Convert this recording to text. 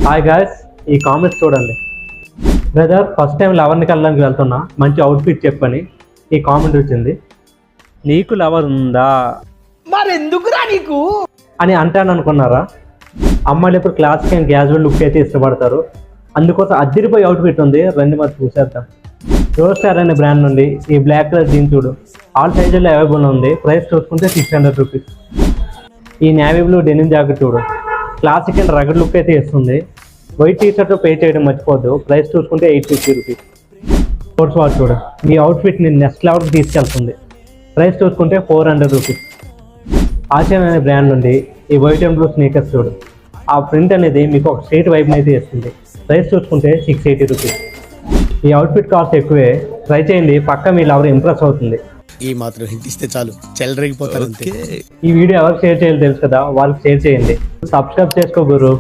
Hi guys, ఈ comments చూడండి. Brother, first time లవర్ని కలడానికి వెళ్తున్నా, మంచి అవుట్ఫిట్ చెప్పని ఈ కామెంట్ వచ్చింది. నీకు లవర్ ఉందా మరెందుకురా నీకు అని అంటాను అనుకున్నారా? అమ్మాయిలు ఇప్పుడు క్లాసిక్ అండ్ క్యాజువల్ లుక్ అయితే ఇష్టపడతారు. అందుకోసం అద్దరిపోయి అవుట్ఫిట్ ఉంది, రండి మరి చూసేద్దాం. రోజ్ స్టార్ అనే బ్రాండ్ నుండి ఈ బ్లాక్ కలర్ జీన్స్ చూడు, ఆల్ సైజుల్లో అవైలబుల్ ఉంది. ప్రైస్ చూసుకుంటే 600 రూపీస్. ఈ నేవీ బ్లూ డెనిమ్ జాకెట్ చూడు, క్లాసిక్ అండ్ రగడ్ లుక్ అయితే ఇస్తుంది. వైట్ టీ షర్ట్ పే చేయడం మర్చిపోద్దు. ప్రైస్ చూసుకుంటే 850 రూపీస్. స్పోర్ట్స్ వాచ్ చూడు, మీ అవుట్ఫిట్ని నెక్స్ట్ లెవెల్కి తీసుకెళ్తుంది. ప్రైస్ చూసుకుంటే 400 రూపీస్. ఆసియన్ అనే బ్రాండ్ నుండి ఈ వైట్ అండ్ బ్లూ స్నీకర్స్ చూడు, ఆ ప్రింట్ అనేది మీకు ఒక స్ట్రేట్ వైబ్ని అయితే ఇస్తుంది. ప్రైస్ చూసుకుంటే 680 రూపీస్. ఈ అవుట్ఫిట్ కాస్ట్ ఎక్కువే, ట్రై చేయండి, పక్క మీ లవర్ ఇంప్రెస్ అవుతుంది. ఈ మాత్రం హింట్ ఇస్తే చాలు, చెలరేగిపోతారు అంతే. ఈ వీడియో ఎవరికి షేర్ చేయాలి తెలుసు కదా, వాళ్ళకి షేర్ చేయండి. సబ్స్క్రైబ్ చేసుకో గురు.